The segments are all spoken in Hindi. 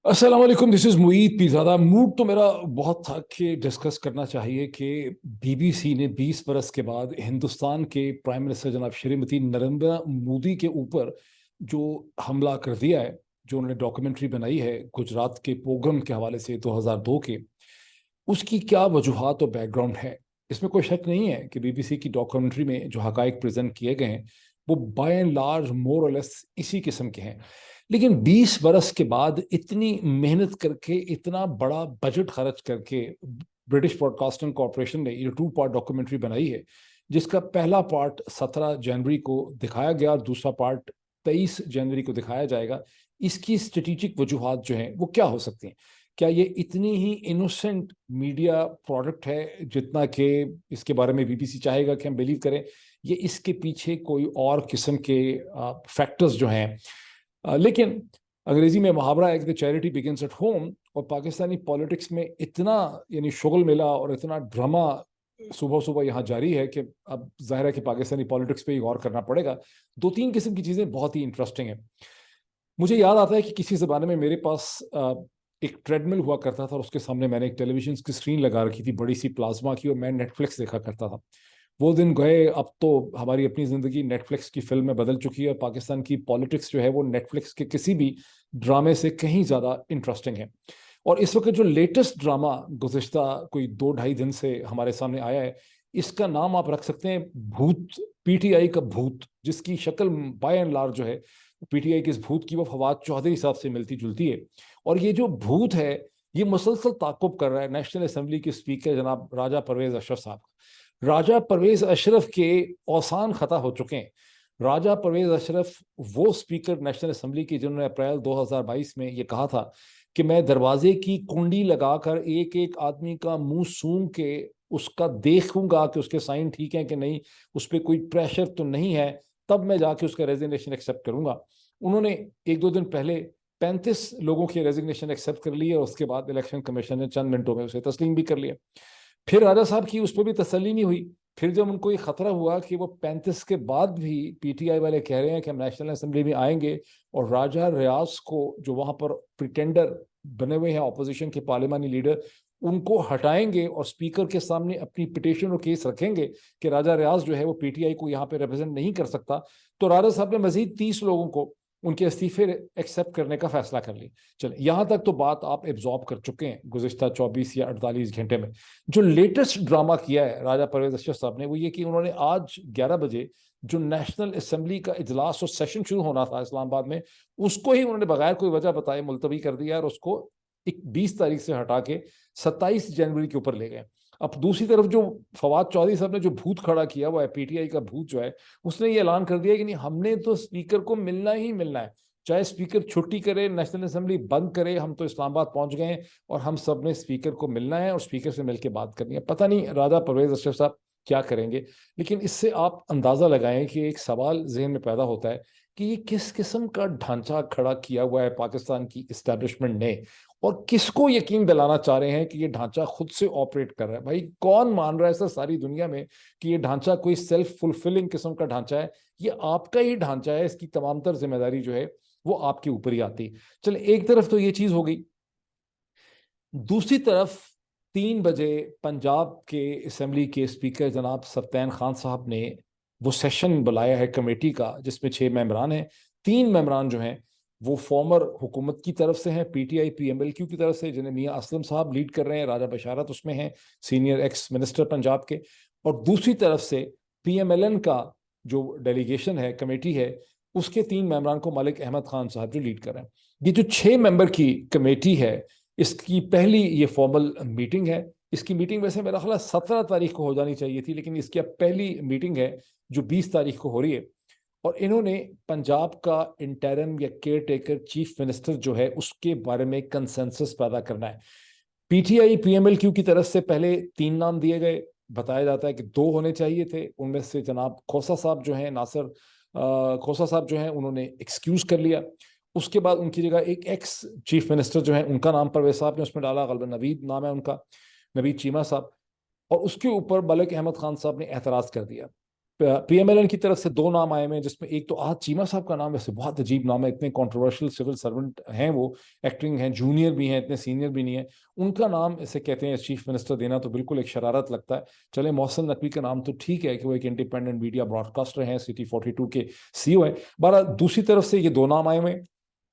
अस्सलाम वालेकुम, this is Moeed Pirzada. Mood तो मेरा बहुत था कि डिस्कस करना चाहिए कि बीबीसी ने 20 बरस के बाद हिंदुस्तान के प्राइम मिनिस्टर जनाब श्रीमती नरेंद्र मोदी के ऊपर जो हमला कर दिया है, जो उन्होंने डॉक्यूमेंट्री बनाई है गुजरात के पोग्राम के हवाले से 2002 के, उसकी क्या वजूहात और बैकग्राउंड है। इसमें कोई शक नहीं है कि बीबीसी की डॉक्यूमेंट्री में जो हकाइक प्रेजेंट किए गए हैं वो बाय एंड लार्ज मोर और लेस इसी किस्म के हैं। लेकिन 20 बरस के बाद इतनी मेहनत करके, इतना बड़ा बजट खर्च करके ब्रिटिश ब्रॉडकास्टिंग कॉरपोरेशन ने ये 2 पार्ट डॉक्यूमेंट्री बनाई है, जिसका पहला पार्ट 17 जनवरी को दिखाया गया और दूसरा पार्ट 23 जनवरी को दिखाया जाएगा। इसकी स्ट्रेटेजिक वजूहात जो हैं वो क्या हो सकती हैं? क्या ये इतनी ही इनोसेंट मीडिया प्रोडक्ट है जितना कि इसके बारे में बीबीसी चाहेगा कि हम बिलीव करें? ये इसके पीछे कोई और किस्म के फैक्टर्स जो हैं? लेकिन अंग्रेजी में मुहावरा है कि चैरिटी बिगिंस एट होम, और पाकिस्तानी पॉलिटिक्स में इतना यानी शुगल मिला और इतना ड्रामा सुबह सुबह यहाँ जारी है कि अब जाहिर है कि पाकिस्तानी पॉलिटिक्स पे ही गौर करना पड़ेगा। 2-3 किस्म की चीज़ें बहुत ही इंटरेस्टिंग है। मुझे याद आता है कि किसी ज़माने में मेरे पास एक ट्रेडमिल हुआ करता था और उसके सामने मैंने एक टेलीविजन की स्क्रीन लगा रखी थी, बड़ी सी प्लाज्मा की, और मैं नेटफ्लिक्स देखा करता था। वो दिन गए, अब तो हमारी अपनी ज़िंदगी नेटफ्लिक्स की फिल्म में बदल चुकी है। पाकिस्तान की पॉलिटिक्स जो है वो नेटफ्लिक्स के किसी भी ड्रामे से कहीं ज़्यादा इंटरेस्टिंग है। और इस वक्त जो लेटेस्ट ड्रामा गुज़िश्ता कोई 2-2.5 दिन से हमारे सामने आया है, इसका नाम आप रख सकते हैं भूत। पीटीआई का भूत, जिसकी शक्ल बाय एंड लार्ज जो है पीटीआई के इस भूत की वो फवाद चौधरी साहब से मिलती जुलती है। और ये जो भूत है ये मुसलसल ताकुब कर रहा है नेशनल असेंबली के स्पीकर जनाब राजा परवेज अशरफ साहब। राजा परवेज अशरफ के औसान खता हो चुके हैं। राजा परवेज अशरफ वो स्पीकर नेशनल असेंबली की जिन्होंने अप्रैल 2022 में ये कहा था कि मैं दरवाजे की कुंडी लगाकर एक एक आदमी का मुंह सूंघ के उसका देखूंगा कि उसके साइन ठीक है कि नहीं, उस पर कोई प्रेशर तो नहीं है, तब मैं जाके उसका रेजिग्नेशन एक्सेप्ट करूंगा। उन्होंने 1-2 दिन पहले 35 लोगों की रेजिग्नेशन एक्सेप्ट कर ली है, और उसके बाद इलेक्शन कमीशन ने चंद मिनटों में उसे तस्लीम भी कर लिया। फिर राजा साहब की उस पर भी तसल्ली नहीं हुई। फिर जब उनको ये खतरा हुआ कि वो 35 के बाद भी पीटीआई वाले कह रहे हैं कि हम नेशनल असेंबली में आएंगे और राजा रियाज को जो वहां पर प्रिटेंडर बने हुए हैं ऑपोजिशन के पार्लियामानी लीडर, उनको हटाएंगे और स्पीकर के सामने अपनी पिटीशन और केस रखेंगे कि राजा रियाज जो है वो पीटीआई को यहाँ पे रिप्रेजेंट नहीं कर सकता, तो राजा साहब ने मजीद 30 लोगों को उनके इस्तीफे एक्सेप्ट करने का फैसला कर लिया। चले, यहां तक तो बात आप एब्जॉर्ब कर चुके हैं गुज़िश्ता 24 या 48 घंटे में। जो लेटेस्ट ड्रामा किया है राजा परवेज अशरफ साहब ने वो ये कि उन्होंने आज 11 बजे जो नेशनल असेंबली का इजलास और सेशन शुरू होना था इस्लामाबाद में, उसको ही उन्होंने बगैर कोई वजह बताए मुलतवी कर दिया और उसको 20 तारीख से हटा के 27 जनवरी के ऊपर ले गए। अब दूसरी तरफ जो फवाद चौधरी साहब ने जो भूत खड़ा किया हुआ है, पीटीआई का भूत जो है, उसने ये ऐलान कर दिया कि नहीं, हमने तो स्पीकर को मिलना ही मिलना है, चाहे स्पीकर छुट्टी करे, नेशनल असेंबली बंद करे, हम तो इस्लामाबाद पहुंच गए हैं और हम सब ने स्पीकर को मिलना है और स्पीकर से मिलकर बात करनी है। पता नहीं राजा परवेज अशरफ साहब क्या करेंगे। लेकिन इससे आप अंदाजा लगाएं कि एक सवाल जहन में पैदा होता है कि ये किस किस्म का ढांचा खड़ा किया हुआ है पाकिस्तान की इस्टेब्लिशमेंट ने, और किसको यकीन दिलाना चाह रहे हैं कि ये ढांचा खुद से ऑपरेट कर रहा है। भाई कौन मान रहा है सर सारी दुनिया में कि ये ढांचा कोई सेल्फ फुलफिलिंग किस्म का ढांचा है? ये आपका ही ढांचा है, इसकी तमाम तर जिम्मेदारी जो है वो आपके ऊपर ही आती। चले, एक तरफ तो ये चीज हो गई। दूसरी तरफ 3 बजे पंजाब के असेंबली के स्पीकर जनाब सफ्तान खान साहब ने वो सेशन बुलाया है कमेटी का, जिसमें 6 मेंबरान हैं। 3 मेंबरान जो हैं वो फॉर्मर हुकूमत की तरफ से हैं, पीटीआई पीएमएलक्यू की तरफ से, जिन्हें मियां असलम साहब लीड कर रहे हैं, राजा बशारत उसमें हैं, सीनियर एक्स मिनिस्टर पंजाब के। और दूसरी तरफ से पीएमएलएन का जो डेलीगेशन है, कमेटी है, उसके 3 मेंबरान को मलिक अहमद खान साहब जो लीड कर रहे हैं। ये जो 6 मेंबर की कमेटी है, इसकी पहली ये फॉर्मल मीटिंग है। इसकी मीटिंग वैसे मेरा ख्याल 17 तारीख को हो जानी चाहिए थी, लेकिन इसकी अब पहली मीटिंग है जो 20 तारीख को हो रही है। और इन्होंने पंजाब का इंटरिम या केयर टेकर चीफ मिनिस्टर जो है उसके बारे में कंसेंसस पैदा करना है। पीटीआई पीएमएलक्यू की तरफ से पहले 3 नाम दिए गए, बताया जाता है कि 2 होने चाहिए थे। उनमें से जनाब खोसा साहब जो हैं, नासिर खोसा साहब जो हैं, उन्होंने एक्सक्यूज कर लिया। उसके बाद उनकी जगह एक एक्स चीफ मिनिस्टर जो है उनका नाम परवेज साहब ने उसमें डाला, गलबन नवीद नाम है उनका, नवीद चीमा साहब। और उसके ऊपर मलिक अहमद खान साहब ने एतराज कर दिया। पीएमएलएन की तरफ से दो नाम आए हुए हैं, जिसमें एक तो आज चीमा साहब का नाम, वैसे बहुत अजीब नाम है, इतने कंट्रोवर्शियल सिविल सर्वेंट हैं, वो एक्टिंग हैं, जूनियर भी हैं, इतने सीनियर भी नहीं है, उनका नाम इसे कहते हैं चीफ मिनिस्टर देना तो बिल्कुल एक शरारत लगता है। चले मोहसिन नकवी का नाम तो ठीक है कि वो एक इंडिपेंडेंट मीडिया ब्रॉडकास्टर हैं, सिटी 42 के सीईओ है। बारह दूसरी तरफ से ये दो नाम आए हुए हैं,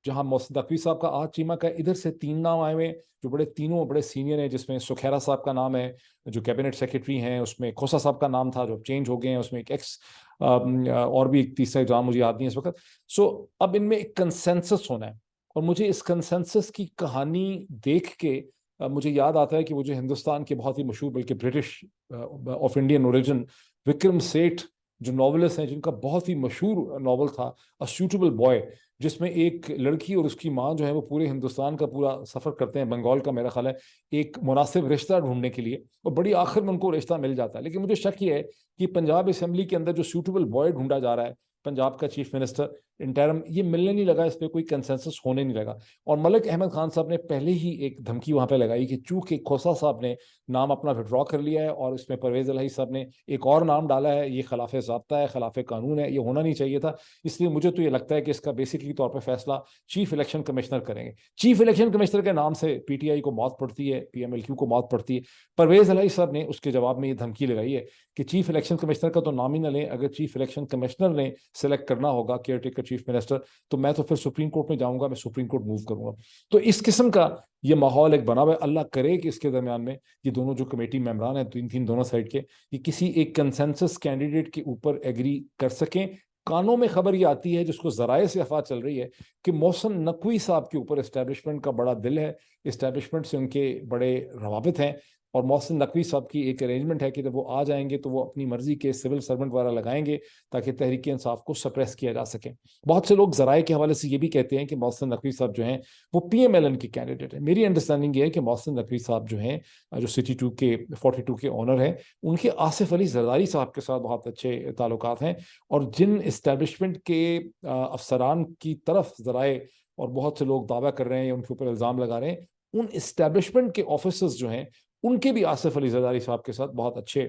जहां मोहसिन नकवी साहब का, आज चीमा का, इधर से तीन नाम आए हुए हैं जो तीनों बड़े सीनियर हैं, जिसमें सुखैरा साहब का नाम है जो कैबिनेट सेक्रेटरी हैं, उसमें खोसा साहब का नाम था जो चेंज हो गए हैं, उसमें एक एक्स और भी एक तीसरा नाम मुझे याद नहीं है इस वक्त। सो अब इनमें एक कंसेंसस होना है, और मुझे इस कंसेंसस की कहानी देख के मुझे याद आता है कि वो जो हिंदुस्तान के बहुत ही मशहूर, बल्कि British of Indian origin Vikram Seth जो नॉवलिस्ट हैं, जिनका बहुत ही मशहूर नॉवल था अ सूटेबल बॉय, जिसमें एक लड़की और उसकी माँ जो है वो पूरे हिंदुस्तान का पूरा सफर करते हैं, बंगाल का मेरा ख्याल है, एक मुनासिब रिश्ता ढूंढने के लिए, और बड़ी आखिर में उनको रिश्ता मिल जाता है। लेकिन मुझे शक ये है कि पंजाब असेंबली के अंदर जो सूटेबल बॉय ढूंढा जा रहा है, पंजाब का चीफ मिनिस्टर इंटरम, ये मिलने नहीं लगा, इस पर कोई कंसेंसस होने नहीं लगा। और मलिक अहमद खान साहब ने पहले ही एक धमकी वहां पे लगाई कि चूंकि खोसा साहब ने नाम अपना विड्रॉ कर लिया है और इसमें परवेज इलाही साहब ने एक और नाम डाला है, ये खिलाफ ज़ाब्ता है, खिलाफ कानून है, ये होना नहीं चाहिए था। इसलिए मुझे तो ये लगता है कि इसका बेसिकली तौर पर फैसला चीफ इलेक्शन कमिश्नर करेंगे। चीफ इलेक्शन कमिश्नर के नाम से पीटीआई को मौत पड़ती है, पीएमएलक्यू को मौत पड़ती है। परवेज इलाही साहब ने उसके जवाब में ये धमकी लगाई है कि चीफ इलेक्शन कमिश्नर का तो नाम ही ना लें, अगर चीफ इलेक्शन कमिश्नर ने सेलेक्ट करना होगा केयर टेकर चीफ मिनिस्टर, तो मैं तो फिर सुप्रीम कोर्ट में जाऊंगा, मैं सुप्रीम कोर्ट मूव करूंगा। तो इस किस्म का ये माहौल एक बना हुआ है। अल्लाह करे कि इसके दरमियान में ये दोनों जो कमेटी मेंबरान हैं, तीन तीन दोनों साइड के, ये किसी एक कंसेंसस कैंडिडेट के ऊपर एग्री कर सकें। कानों में खबर ये आती है, जिसको जराए से अफवाह चल रही है, कि मोहसिन नकवी साहब के ऊपर इस्टेब्लिशमेंट का बड़ा दिल है, इस्टेब्लिशमेंट से उनके बड़े रवाबित हैं, और मोहसिन नकवी साहब की एक अरेंजमेंट है कि जब वो आ जाएंगे तो वो अपनी मर्जी के सिविल सर्वेंट वगैरह लगाएंगे ताकि तहरीक इंसाफ को सप्रेस किया जा सके। बहुत से लोग जराए के हवाले से ये भी कहते हैं कि मोहसिन नकवी साहब जो हैं वो पीएमएलएन के कैंडिडेट है। मेरी अंडरस्टैंडिंग ये है कि मोहसिन नकवी साहब जो हैं, जो सिटी 2 के 42 के ओनर हैं, उनके आसिफ अली जरदारी साहब के साथ बहुत अच्छे ताल्लुकात हैं, और जिन इस्टेब्लिशमेंट के अफसरान की तरफ जराए और बहुत से लोग दावा कर रहे हैं, उनके ऊपर इल्ज़ाम लगा रहे हैं, उन इस्टेब्लिशमेंट के ऑफिसर्स जो हैं उनके भी आसिफ अली जरदारी साहब के साथ बहुत अच्छे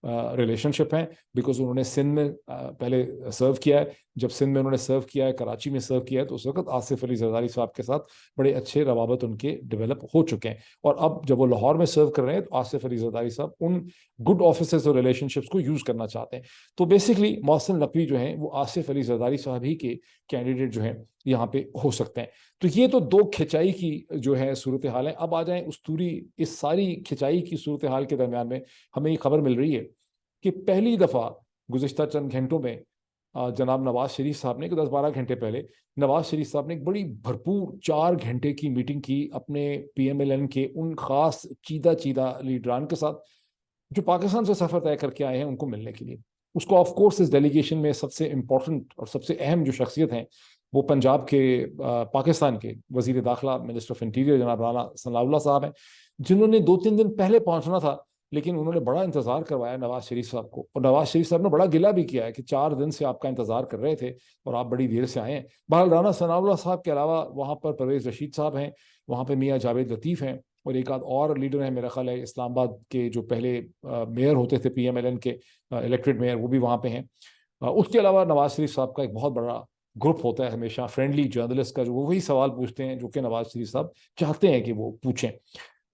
रिलेशनशिप हैं, बिकॉज उन्होंने सिंध में पहले सर्व किया है। जब सिंध में उन्होंने सर्व किया है, कराची में सर्व किया है, तो उस वक्त आसिफ अली जरदारी साहब के साथ बड़े अच्छे रवाबत उनके डेवलप हो चुके हैं। और अब जब वो लाहौर में सर्व कर रहे हैं, तो आसिफ अली जरदारी साहब उन गुड ऑफिसर्स और रिलेशनशिप्स को यूज करना चाहते हैं। तो बेसिकली मोहसिन नकवी जो हैं वो आसिफ अली जरदारी साहब ही के कैंडिडेट जो हैं यहाँ पे हो सकते हैं। तो ये तो दो खिंचाई की जो है सूरत हाल है। अब आ जाए उस्तूरी, इस सारी खिंचाई की सूरत हाल के दरमियान में हमें ये खबर मिल रही है कि पहली दफा गुज़िश्ता चंद घंटों में जनाब नवाज शरीफ साहब ने, 10-12 घंटे पहले, नवाज शरीफ साहब ने एक बड़ी भरपूर 4 घंटे की मीटिंग की अपने पीएमएलएन के उन खास चीदा चीदा लीडरान के साथ जो पाकिस्तान से सफर तय करके आए हैं, उनको मिलने के लिए। उसको ऑफ कोर्स इस डेलीगेशन में सबसे इंपॉर्टेंट और सबसे अहम जो शख्सियत हैं वो पंजाब के पाकिस्तान के वजीर दाखिला, मिनिस्टर ऑफ इंटीरियर जनाब राना सनाउल्लाह साहब हैं, जिन्होंने 2-3 दिन पहले पहुंचना था, लेकिन उन्होंने बड़ा इंतजार करवाया नवाज शरीफ साहब को। और नवाज शरीफ साहब ने बड़ा गिला भी किया है कि 4 दिन से आपका इंतजार कर रहे थे और आप बड़ी देर से आए हैं। बहरहाल राना सनाउल्लाह साहब के अलावा वहाँ पर परवेज रशीद साहब हैं, वहाँ पर मियाँ जावेद लतीफ़ हैं, और एक आध और लीडर है, मेरा ख्याल है इस्लामाबाद के जो पहले मेयर होते थे पीएमएलएन के, इलेक्टेड मेयर, वो भी वहाँ पे हैं। उसके अलावा नवाज शरीफ साहब का एक बहुत बड़ा ग्रुप होता है हमेशा फ्रेंडली जर्नलिस्ट का, जो वो वही सवाल पूछते हैं जो कि नवाज शरीफ साहब चाहते हैं कि वो पूछें।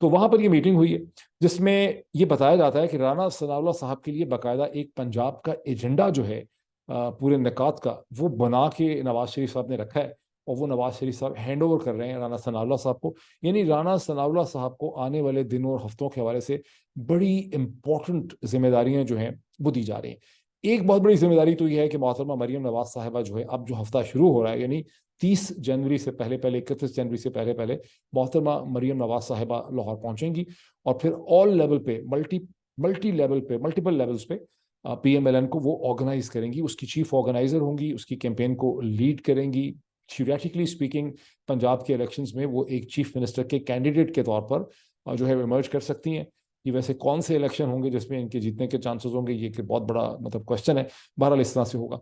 तो वहां पर ये मीटिंग हुई है, जिसमें ये बताया जाता है कि राना सनाउल्लाह साहब के लिए बाकायदा एक पंजाब का एजेंडा जो है पूरे निकात का, वो बना के नवाज शरीफ साहब ने रखा है, और वो नवाज शरीफ साहब हैंड ओवर कर रहे हैं राना सनाउल्लाह साहब को। यानी राना सनाउल्लाह साहब को आने वाले दिनों और हफ्तों के हवाले से बड़ी इंपॉर्टेंट जिम्मेदारियां जो हैं वो दी जा रही हैं। एक बहुत बड़ी जिम्मेदारी तो यह है कि मोहतरमा मरियम नवाज साहिबा जो है, अब जो हफ्ता शुरू हो रहा है, यानी 30 जनवरी से पहले पहले, 31 जनवरी से पहले पहले मोहतरमा मरियम नवाज साहिबा लाहौर पहुंचेंगी, और फिर ऑल लेवल पे, मल्टी लेवल पे, मल्टीपल लेवल्स पे पीएमएलएन को वो ऑर्गेनाइज करेंगी, उसकी चीफ ऑर्गेनाइजर होंगी, उसकी कैंपेन को लीड करेंगी। थ्योरेटिकली स्पीकिंग पंजाब के इलेक्शंस में वो एक चीफ मिनिस्टर के कैंडिडेट के तौर पर जो है इमर्ज कर सकती हैं। ये वैसे कौन से इलेक्शन होंगे जिसमें इनके जीतने के चांसेस होंगे, ये कि बहुत बड़ा मतलब क्वेश्चन है। बहरहाल इस तरह से होगा।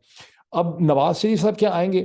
अब नवाज शरीफ साहब क्या आएंगे?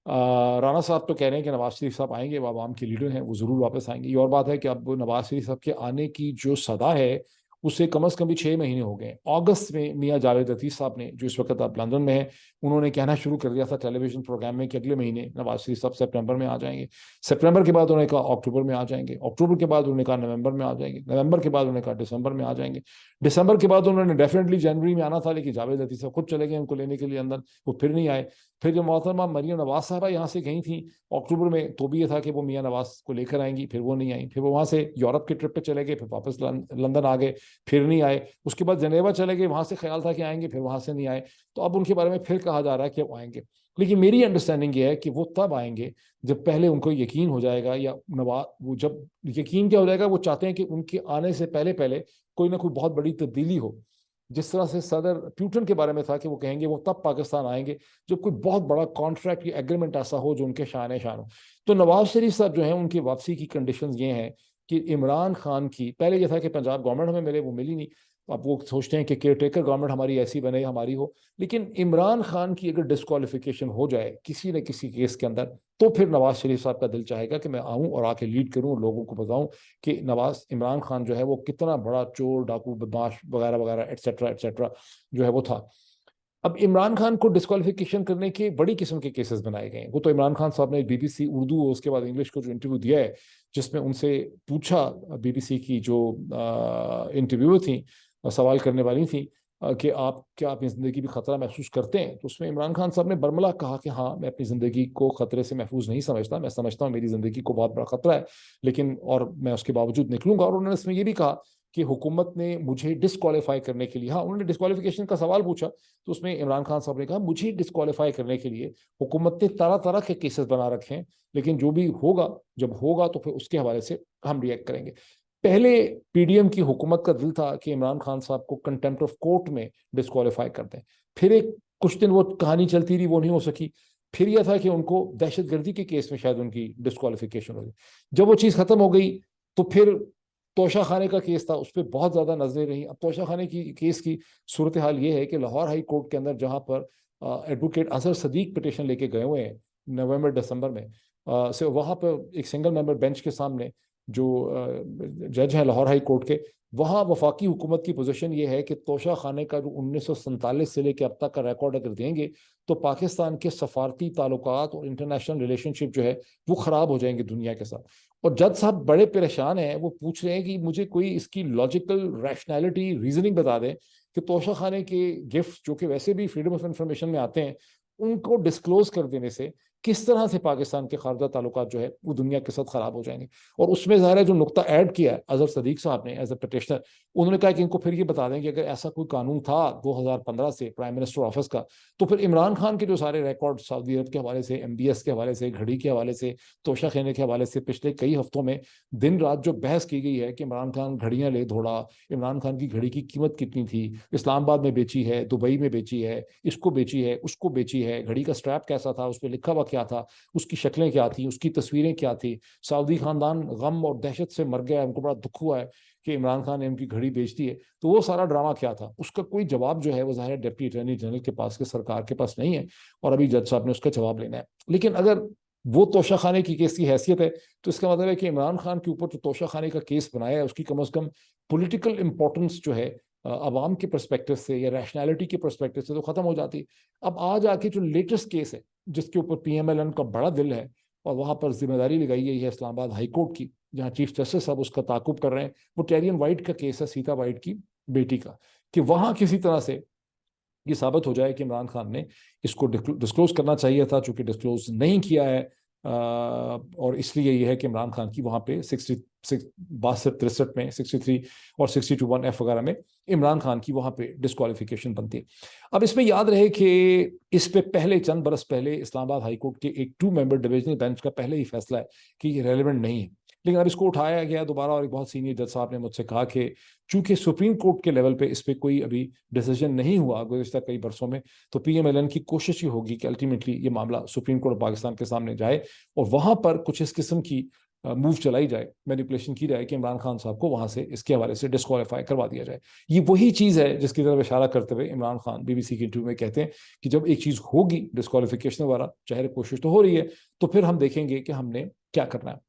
राणा साहब तो कह रहे हैं कि नवाज शरीफ साहब आएंगे, वो आवाम के लीडर हैं, वो जरूर वापस आएंगे। ये और बात है कि अब नवाज शरीफ साहब के आने की जो सदा है उससे कम से कम भी 6 महीने हो गए। अगस्त में मियां जावेद लतीफ़ साहब ने, जो इस वक्त आप लंदन में हैं, उन्होंने कहना शुरू कर दिया था टेलीविजन प्रोग्राम में कि अगले महीने नवाज शरीफ साहब सितंबर में आ जाएंगे। सितंबर के बाद उन्होंने कहा अक्टूबर में आ जाएंगे। अक्टूबर के बाद उन्होंने कहा नवंबर में आ जाएंगे। नवंबर के बाद उन्होंने कहा दिसंबर में आ जाएंगे। दिसंबर के बाद उन्होंने डेफिनेटली जनवरी में आना था, लेकिन जावेद लतीफ़ साहब खुद चले गए उनको लेने के लिए अंदर, वो फिर नहीं आए। फिर जब मोहतरमा मरियम नवाज साहबा यहाँ से गई थी अक्टूबर में, तो भी ये था कि वो मियां नवाज को लेकर आएंगी, फिर वो नहीं आई। फिर वो वहाँ से यूरोप की ट्रिप पे चले गए, फिर वापस लंदन आ गए, फिर नहीं आए। उसके बाद जनेवा चले गए, वहाँ से ख्याल था कि आएंगे, फिर वहाँ से नहीं आए। तो अब उनके बारे में फिर कहा जा रहा है कि वो आएंगे। लेकिन मेरी अंडरस्टैंडिंग ये है कि वो तब आएंगे जब पहले उनको यकीन हो जाएगा, या नवाज, वो जब यकीन क्या हो जाएगा, वो चाहते हैं कि उनके आने से पहले पहले कोई ना कोई बहुत बड़ी तब्दीली हो। जिस तरह से सदर प्यूटन के बारे में था कि वो कहेंगे वो तब पाकिस्तान आएंगे जब कोई बहुत बड़ा कॉन्ट्रैक्ट या एग्रीमेंट ऐसा हो जो उनके शान शान हो। तो नवाज शरीफ साहब जो है, उनकी वापसी की कंडीशंस ये हैं कि इमरान खान की, पहले ये था कि पंजाब गवर्नमेंट हमें मिले, वो मिली नहीं। अब वो सोचते हैं कि केयर टेकर गवर्नमेंट हमारी ऐसी बने, हमारी हो। लेकिन इमरान खान की अगर डिस्क्वालिफिकेशन हो जाए किसी न किसी केस के अंदर, तो फिर नवाज शरीफ साहब का दिल चाहेगा कि मैं आऊं और आके लीड करूं, लोगों को बताऊं कि नवाज इमरान खान जो है वो कितना बड़ा चोर, डाकू, बदमाश वगैरह वगैरह एटसेट्रा एटसेट्रा जो है वो था। अब इमरान खान को डिस्क्वालिफिकेशन करने के बड़ी किस्म के केसेस बनाए गए हैं। वो तो इमरान खान साहब ने बीबीसी उर्दू और उसके बाद इंग्लिश को जो इंटरव्यू दिया है, जिसमें उनसे पूछा, बीबीसी की जो इंटरव्यू थी, सवाल करने वाली थी, कि आप क्या अपनी ज़िंदगी भी खतरा महसूस करते हैं, तो उसमें इमरान खान साहब ने बर्मला कहा कि हाँ, मैं अपनी ज़िंदगी को खतरे से महफूज नहीं समझता, मैं समझता हूँ मेरी ज़िंदगी को बहुत बड़ा खतरा है, लेकिन और मैं उसके बावजूद निकलूंगा। और उन्होंने इसमें यह भी कहा कि हुकूमत ने मुझे डिस्क्वालीफाई करने के लिए, हाँ, उन्होंने डिस्क्वालिफिकेशन का सवाल पूछा, तो उसमें इमरान खान साहब ने कहा मुझे डिस्क्वालीफाई करने के लिए हुकूमत ने तरह तरह के केसेस बना रखे हैं, लेकिन जो भी होगा, जब होगा तो फिर उसके हवाले से हम रिएक्ट करेंगे। पहले पीडीएम की हुकूमत का दिल था कि इमरान खान साहब को कंटेम्प्ट ऑफ कोर्ट में डिस्क्वालीफाई कर दें। फिर एक कुछ दिन वो कहानी चलती रही, वो नहीं हो सकी। फिर यह था कि उनको दहशतगर्दी के केस में शायद उनकी डिस्क्वालिफिकेशन हो गई। जब वो चीज़ खत्म हो गई, तो फिर तोशा खाने का केस था, उस पर बहुत ज्यादा नजरें रही। अब तोशा खाने की केस की सूरत हाल ये है कि लाहौर हाई कोर्ट के अंदर, जहां पर एडवोकेट अजहर सदीक पिटिशन लेके गए हुए हैं नवंबर दिसंबर में, से वहां पर एक सिंगल मेंबर बेंच के सामने जो जज है लाहौर हाई कोर्ट के, वहां वफाकी हुकूमत की पोजीशन ये है कि तोशा खाने का जो 1947 से लेकर अब तक का रिकॉर्ड अगर देंगे, तो पाकिस्तान के सफारती ताल्लुकात और इंटरनेशनल रिलेशनशिप जो है वो खराब हो जाएंगे दुनिया के साथ। और जज साहब बड़े परेशान हैं, वो पूछ रहे हैं कि मुझे कोई इसकी लॉजिकल रैशनैलिटी रीजनिंग बता दें कि तोशा खाने के गिफ्ट, जो कि वैसे भी फ्रीडम ऑफ इंफॉर्मेशन में आते हैं, उनको डिस्क्लोज कर देने से किस तरह से पाकिस्तान के खारजा ताल्लुकात जो है वो दुनिया के साथ खराब हो जाएंगे। और उसमें ज़ाहिर है जो नुक्ता ऐड किया है अजहर सदीक साहब ने एज ए पिटिशनर, उन्होंने कहा कि इनको फिर ये बता दें कि अगर ऐसा कोई कानून था 2015 से प्राइम मिनिस्टर ऑफिस का, तो फिर इमरान खान के जो सारे रिकॉर्ड सऊदी अरब के हवाले से, MBS के हवाले से, घड़ी के हवाले से, तोशा खाने के हवाले से पिछले कई हफ्तों में दिन रात जो बहस की गई है कि इमरान खान घड़ियां ले दौड़ा, इमरान खान की घड़ी की कीमत कितनी थी, इस्लामाबाद में बेची है, दुबई में बेची है, इसको बेची है, उसको बेची है, घड़ी का स्ट्रैप कैसा था, उस पर लिखा हुआ क्या था, उसकी शक्लें क्या थी, उसकी तस्वीरें क्या थी, सऊदी खानदान गम और दहशत से मर गया, उनको बड़ा दुख हुआ है कि इमरान खान ने उनकी घड़ी बेच दी है, तो वो सारा ड्रामा क्या था, उसका कोई जवाब जो है वो ज़ाहिर डिप्टी अटॉर्नी जनरल के पास, के सरकार के पास नहीं है, और अभी जज साहब ने उसका जवाब लेना है। लेकिन अगर वो तोशा खाने की केस की हैसियत है, तो इसका मतलब है कि इमरान खान के ऊपर जो तोशा खाने का केस बनाया है, उसकी कम से कम पॉलिटिकल इंपॉर्टेंस जो है अवाम के परस्पेक्टिव से या रैशनैलिटी के परस्पेक्टिव से तो खत्म हो जाती। अब आज आके जो लेटेस्ट केस है, जिसके ऊपर PMLN का बड़ा दिल है, और वहां पर जिम्मेदारी लगाई गई है इस्लामाबाद हाई कोर्ट की, जहां चीफ जस्टिस साहब उसका ताकुब कर रहे हैं, वो टेरियन वाइट का केस है, सीता वाइट की बेटी का, कि वहां किसी तरह से ये साबित हो जाए कि इमरान खान ने इसको डिस्क्लोज करना चाहिए था, चूंकि डिस्क्लोज नहीं किया है। और इसलिए यह है कि इमरान खान की वहां पे 62 63 में 63 और 62(1)(f) वगैरह में इमरान खान की वहां पे डिस्क्वालिफिकेशन बनती है। अब इसमें याद रहे कि इस पे पहले चंद बरस पहले इस्लामाबाद हाई कोर्ट के एक 2 मेंबर डिविजनल बेंच का पहले ही फैसला है कि ये रेलिवेंट नहीं है, लेकिन अब इसको उठाया गया दोबारा, और एक बहुत सीनियर जज साहब ने मुझसे कहा कि चूंकि सुप्रीम कोर्ट के लेवल पे इस पे कोई अभी डिसीजन नहीं हुआ गुज़िश्ता कई बरसों में, तो PMLN की कोशिश ये होगी कि अल्टीमेटली ये मामला सुप्रीम कोर्ट पाकिस्तान के सामने जाए, और वहां पर कुछ इस किस्म की मूव चलाई जाए, मैनिपुलेशन की जाए कि इमरान खान साहब को वहां से इसके हवाले से डिस्क्वालीफाई करवा दिया जाए। ये वही चीज़ है जिसकी तरफ इशारा करते हुए इमरान खान BBC की इंटरव्यू में कहते हैं कि जब एक चीज़ होगी डिस्क्वालिफिकेशन वाला, चाहे कोशिश तो हो रही है, तो फिर हम देखेंगे कि हमने क्या करना है।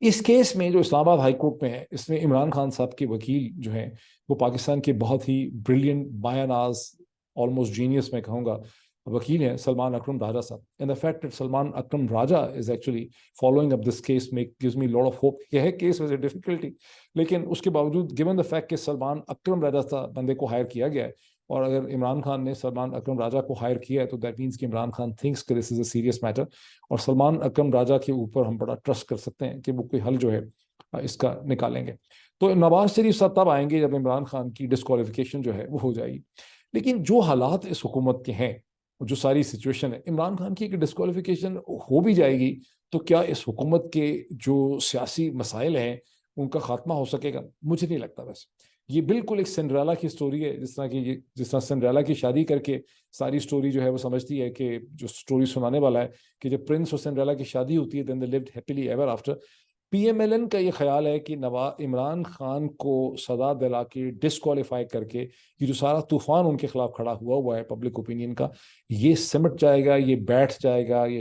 इस केस में जो इस्लामाबाद हाई कोर्ट में है, इसमें इमरान खान साहब के वकील जो हैं वो पाकिस्तान के बहुत ही ब्रिलियंट, बायानाज, ऑलमोस्ट जीनियस मैं कहूँगा वकील हैं, सलमान अकरम राजा साहब। And the fact that Salman Akram Raja is actually following up this case gives me lot of hope. यह केस वॉज ए डिफिकल्टी, लेकिन उसके बावजूद गिवन द फैक्ट कि सलमान अकरम राजा साहब बंदे को हायर किया गया है, और अगर इमरान खान ने सलमान अकरम राजा को हायर किया है तो दैट मीन्स कि इमरान खान थिंक्स कि this is a serious matter, और सलमान अकरम राजा के ऊपर हम बड़ा ट्रस्ट कर सकते हैं कि वो कोई हल जो है इसका निकालेंगे। तो नवाज शरीफ साहब तब आएंगे जब इमरान खान की डिस्क्वालिफिकेशन जो है वो हो जाएगी। लेकिन जो हालात इस हुकूमत के हैं, जो सारी सिचुएशन है, इमरान खान की डिस्क्वालिफिकेशन हो भी जाएगी तो क्या इस हुकूमत के जो सियासी मसाइल हैं उनका खात्मा हो सकेगा? मुझे नहीं लगता। वैसे ये बिल्कुल एक सिंड्रेला की स्टोरी है, जिस तरह सिंड्रेला की शादी करके सारी स्टोरी जो है वो समझती है कि जो स्टोरी सुनाने वाला है कि जब प्रिंस और सिंड्रेला की शादी होती है then they lived happily ever after. PMLN का ये ख्याल है कि इमरान खान को सजा दिला के डिस्क्वालीफाई करके ये जो सारा तूफान उनके खिलाफ खड़ा हुआ है पब्लिक ओपिनियन का, ये सिमट जाएगा, ये बैठ जाएगा, ये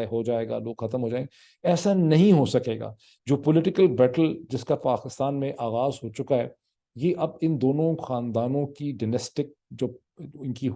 हो जाएगा, लोग खत्म हो जाएंगे। ऐसा नहीं हो सकेगा। जो पॉलिटिकल बैटल जिसका पाकिस्तान में आगाज हो चुका है, ये अब इन दोनों खानदानों की डिनेस्टिक जो इनकी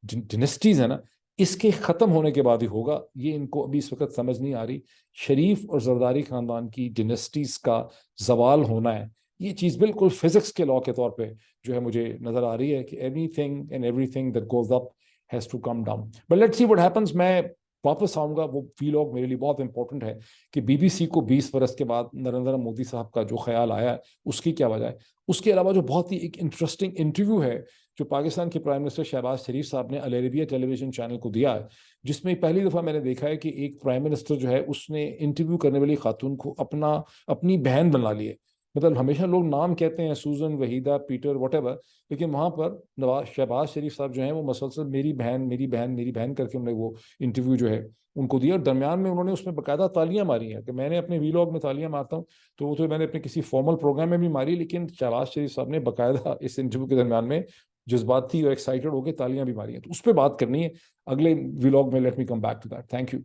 डिनेस्टीज है ना, इसके खत्म होने के बाद ही होगा। ये इनको अभी इस वक्त समझ नहीं आ रही। शरीफ और जरदारी खानदान की डिनेस्टीज का जवाल होना है, ये चीज बिल्कुल फिजिक्स के लॉ के तौर पे जो है मुझे नजर आ रही है कि anything and everything that goes up has to come down. But let's see what happens. मैं वापस आऊंगा, वो वीलॉग मेरे लिए बहुत इंपॉर्टेंट है कि बीबीसी को 20 बरस के बाद नरेंद्र मोदी साहब का जो ख्याल आया है उसकी क्या वजह है। उसके अलावा जो बहुत ही एक इंटरेस्टिंग इंटरव्यू है जो पाकिस्तान के प्राइम मिनिस्टर शहबाज शरीफ साहब ने अल अरबिया टेलीविजन चैनल को दिया है, जिसमें पहली दफा मैंने देखा है कि एक प्राइम मिनिस्टर जो है उसने इंटरव्यू करने वाली खातून को अपनी बहन बना ली है। मतलब हमेशा लोग नाम कहते हैं सूजन, वहीदा, पीटर, वटेवर, लेकिन वहां पर नवाज शहबाज शरीफ साहब जो हैं वो मसलसल मेरी बहन मेरी बहन मेरी बहन करके उन्होंने वो इंटरव्यू जो है उनको दिया। और दरमियान में उन्होंने उसमें बाकायदा तालियां मारी हैं कि मैंने अपने वीलॉग में तालियां मारता हूँ, तो वो तो मैंने अपने किसी फॉर्मल प्रोग्राम में भी मारी, लेकिन शहबाज शरीफ साहब ने बाकायदा इस इंटरव्यू के दरमियान में जज्बाती और एक्साइटेड होकर तालियां भी मारी हैं। तो उस पर बात करनी है अगले व्लॉग में। Let me come back to that. Thank you.